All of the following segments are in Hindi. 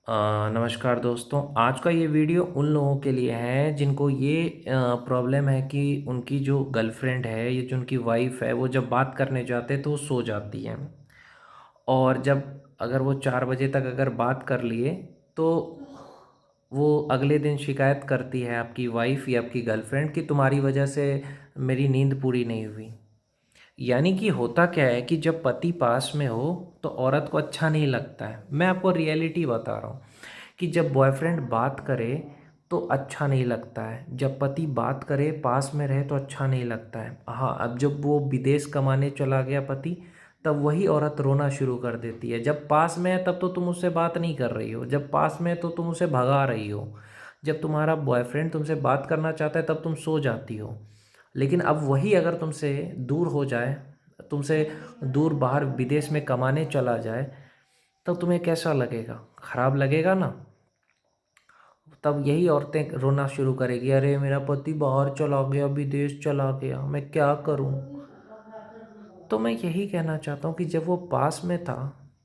नमस्कार दोस्तों। आज का ये वीडियो उन लोगों के लिए है जिनको ये प्रॉब्लम है कि उनकी जो गर्लफ्रेंड है या जो उनकी वाइफ है वो जब बात करने जाते तो वो सो जाती है। और जब अगर वो 4 बजे तक अगर बात कर लिए तो वो अगले दिन शिकायत करती है आपकी वाइफ या आपकी गर्लफ्रेंड कि तुम्हारी वजह से मेरी नींद पूरी नहीं हुई। यानी कि होता क्या है कि जब पति पास में हो तो औरत को अच्छा नहीं लगता है। मैं आपको रियलिटी बता रहा हूँ कि जब बॉयफ्रेंड बात करे तो अच्छा नहीं लगता है, जब पति बात करे पास में रहे तो अच्छा नहीं लगता है। हाँ, अब जब वो विदेश कमाने चला गया पति, तब वही औरत रोना शुरू कर देती है। जब पास में है तब तो तुम उससे बात नहीं कर रही हो, जब पास में है तो तुम उसे भगा रही हो। जब तुम्हारा बॉयफ्रेंड तुमसे बात करना चाहता है तब तुम सो जाती हो। लेकिन अब वही अगर तुमसे दूर हो जाए, तुमसे दूर बाहर विदेश में कमाने चला जाए, तो तुम्हें कैसा लगेगा? खराब लगेगा ना। तब यही औरतें रोना शुरू करेगी, अरे मेरा पति बाहर चला गया, विदेश चला गया, मैं क्या करूं। तो मैं यही कहना चाहता हूँ कि जब वो पास में था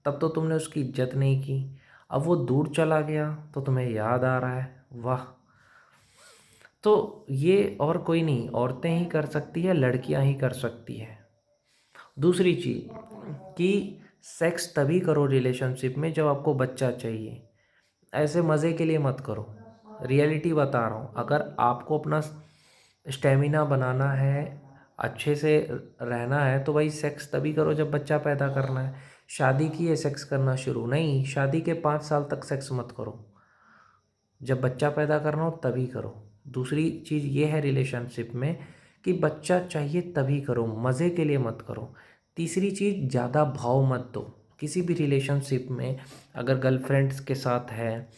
तब तो तुमने उसकी इज्जत नहीं की, अब वो दूर चला गया तो तुम्हें याद आ रहा है। वाह। तो ये और कोई नहीं, औरतें ही कर सकती है, लड़कियां ही कर सकती है। दूसरी चीज़ कि सेक्स तभी करो रिलेशनशिप में जब आपको बच्चा चाहिए। ऐसे मज़े के लिए मत करो। रियलिटी बता रहा हूँ, अगर आपको अपना स्टेमिना बनाना है, अच्छे से रहना है, तो भाई सेक्स तभी करो जब बच्चा पैदा करना है। शादी की है सेक्स करना शुरू नहीं, शादी के 5 साल तक सेक्स मत करो। जब बच्चा पैदा करना हो तभी करो। दूसरी चीज़ ये है रिलेशनशिप में कि बच्चा चाहिए तभी करो, मज़े के लिए मत करो। तीसरी चीज़, ज़्यादा भाव मत दो किसी भी रिलेशनशिप में। अगर गर्लफ्रेंड्स के साथ है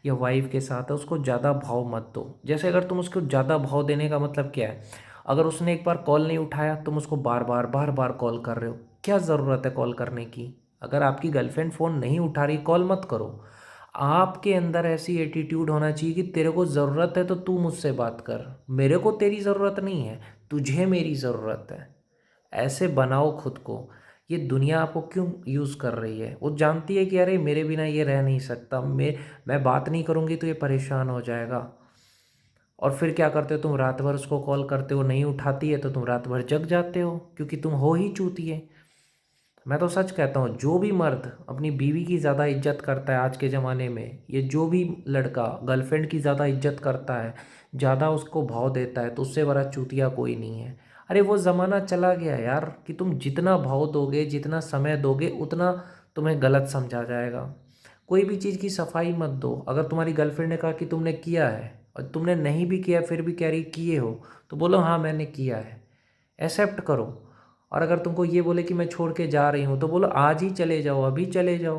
या वाइफ के साथ है, उसको ज़्यादा भाव मत दो। जैसे अगर तुम उसको ज़्यादा भाव देने का मतलब क्या है? अगर उसने एक बार कॉल नहीं उठाया, तुम उसको बार बार कॉल कर रहे हो, क्या ज़रूरत है कॉल करने की? अगर आपकी गर्लफ्रेंड फ़ोन नहीं उठा रही, कॉल मत करो। आपके अंदर ऐसी एटीट्यूड होना चाहिए कि तेरे को ज़रूरत है तो तू मुझसे बात कर, मेरे को तेरी ज़रूरत नहीं है, तुझे मेरी ज़रूरत है। ऐसे बनाओ खुद को। ये दुनिया आपको क्यों यूज़ कर रही है? वो जानती है कि अरे मेरे बिना ये रह नहीं सकता, मैं बात नहीं करूँगी तो ये परेशान हो जाएगा। और फिर क्या करते हो तुम? रात भर उसको कॉल करते हो, नहीं उठाती है तो तुम रात भर जग जाते हो, क्योंकि तुम हो ही चूतिए। मैं तो सच कहता हूँ, जो भी मर्द अपनी बीवी की ज़्यादा इज्जत करता है आज के ज़माने में, ये जो भी लड़का गर्लफ्रेंड की ज़्यादा इज्जत करता है, ज़्यादा उसको भाव देता है, तो उससे बड़ा चूतिया कोई नहीं है। अरे वो ज़माना चला गया यार कि तुम जितना भाव दोगे, जितना समय दोगे, उतना तुम्हें गलत समझा जाएगा। कोई भी चीज़ की सफाई मत दो। अगर तुम्हारी गर्लफ्रेंड ने कहा कि तुमने किया है और तुमने नहीं भी किया फिर भी कह रही किए हो, तो बोलो हाँ मैंने किया है, एक्सेप्ट करो। और अगर तुमको ये बोले कि मैं छोड़ के जा रही हूँ, तो बोलो आज ही चले जाओ, अभी चले जाओ।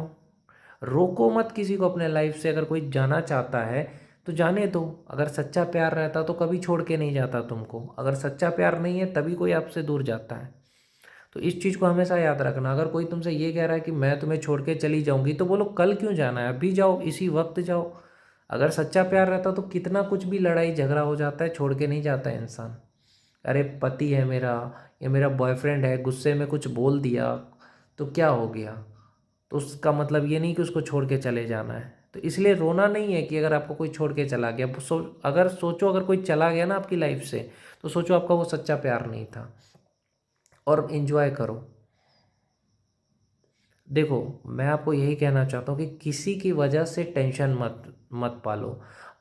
रोको मत किसी को अपने लाइफ से। अगर कोई जाना चाहता है तो जाने दो। अगर सच्चा प्यार रहता तो कभी छोड़ के नहीं जाता तुमको। अगर सच्चा प्यार नहीं है तभी कोई आपसे दूर जाता है। तो इस चीज़ को हमेशा याद रखना। अगर कोई तुमसे ये कह रहा है कि मैं तुम्हें छोड़ के चली जाऊंगी, तो बोलो कल क्यों जाना है, अभी जाओ, इसी वक्त जाओ। अगर सच्चा प्यार रहता तो कितना कुछ भी लड़ाई झगड़ा हो जाता है, छोड़ के नहीं जाता है इंसान। अरे पति है मेरा या मेरा बॉयफ्रेंड है, गुस्से में कुछ बोल दिया तो क्या हो गया? तो उसका मतलब ये नहीं कि उसको छोड़ के चले जाना है। तो इसलिए रोना नहीं है कि अगर आपको कोई छोड़ के चला गया। अगर सोचो, अगर कोई चला गया ना आपकी लाइफ से, तो सोचो आपका वो सच्चा प्यार नहीं था। और इन्जॉय करो। देखो, मैं आपको यही कहना चाहता हूँ कि किसी की वजह से टेंशन मत मत पालो।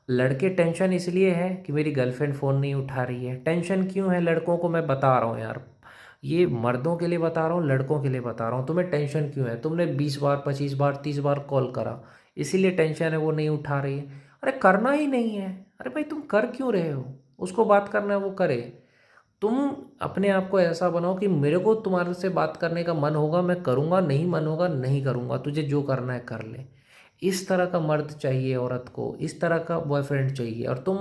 लड़के टेंशन इसलिए है कि मेरी गर्लफ्रेंड फ़ोन नहीं उठा रही है। टेंशन क्यों है लड़कों को, मैं बता रहा हूँ यार। ये मर्दों के लिए बता रहा हूँ, लड़कों के लिए बता रहा हूँ। तुम्हें टेंशन क्यों है? तुमने 20 बार 25 बार 30 बार कॉल करा, इसीलिए टेंशन है वो नहीं उठा रही है। अरे करना ही नहीं है। अरे भाई तुम कर क्यों रहे हो? उसको बात करना है वो करे। तुम अपने आप को ऐसा बनाओ कि मेरे को तुम्हारे से बात करने का मन होगा मैं करूँगा, नहीं मन होगा नहीं करूँगा, तुझे जो करना है कर ले। इस तरह का मर्द चाहिए औरत को, इस तरह का बॉयफ्रेंड चाहिए। और तुम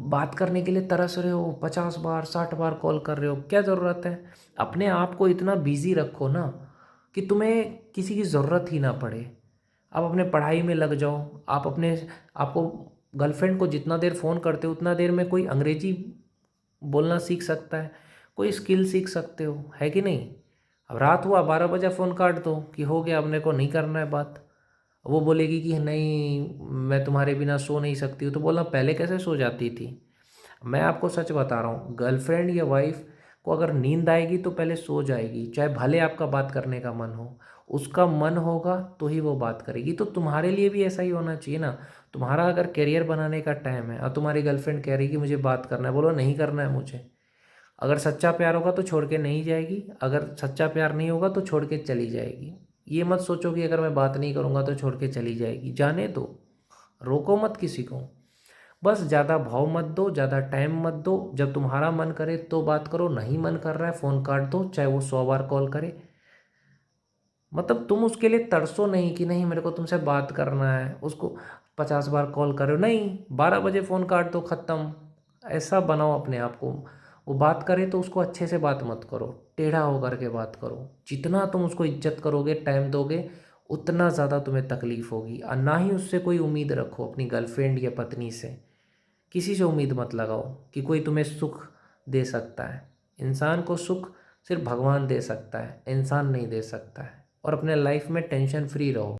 बात करने के लिए तरस रहे हो, 50 बार 60 बार कॉल कर रहे हो, क्या ज़रूरत है? अपने आप को इतना बिजी रखो ना कि तुम्हें किसी की ज़रूरत ही ना पड़े। आप अपने पढ़ाई में लग जाओ। आपको गर्लफ्रेंड को जितना देर फ़ोन करते हो उतना देर में कोई अंग्रेजी बोलना सीख सकता है, कोई स्किल सीख सकते हो, है कि नहीं? अब रात हुआ 12 बजे फ़ोन काट दो कि हो गया, अपने को नहीं करना है बात। वो बोलेगी कि नहीं मैं तुम्हारे बिना सो नहीं सकती हूँ, तो बोलना पहले कैसे सो जाती थी। मैं आपको सच बता रहा हूँ, गर्लफ्रेंड या वाइफ को अगर नींद आएगी तो पहले सो जाएगी, चाहे भले आपका बात करने का मन हो। उसका मन होगा तो ही वो बात करेगी। तो तुम्हारे लिए भी ऐसा ही होना चाहिए ना। तुम्हारा अगर करियर बनाने का टाइम है और तुम्हारी गर्लफ्रेंड कह रही है कि मुझे बात करना है, बोलो नहीं करना है मुझे। अगर सच्चा प्यार होगा तो छोड़ के नहीं जाएगी, अगर सच्चा प्यार नहीं होगा तो छोड़ के चली जाएगी। ये मत सोचो कि अगर मैं बात नहीं करूँगा तो छोड़ के चली जाएगी, जाने दो, रोको मत किसी को। बस ज़्यादा भाव मत दो, ज़्यादा टाइम मत दो। जब तुम्हारा मन करे तो बात करो, नहीं मन कर रहा है फ़ोन काट दो, चाहे वो 100 बार कॉल करे। मतलब तुम उसके लिए तरसो नहीं कि नहीं मेरे को तुमसे बात करना है, उसको 50 बार कॉल करो, नहीं 12 बजे फ़ोन काट दो, ख़त्म। ऐसा बनाओ अपने आप को। वो बात करे तो उसको अच्छे से बात मत करो, टेढ़ा होकर के बात करो। जितना तुम उसको इज्जत करोगे, टाइम दोगे, उतना ज़्यादा तुम्हें तकलीफ़ होगी। और ना ही उससे कोई उम्मीद रखो, अपनी गर्लफ्रेंड या पत्नी से किसी से उम्मीद मत लगाओ कि कोई तुम्हें सुख दे सकता है। इंसान को सुख सिर्फ भगवान दे सकता है, इंसान नहीं दे सकता है। और अपने लाइफ में टेंशन फ्री रहो।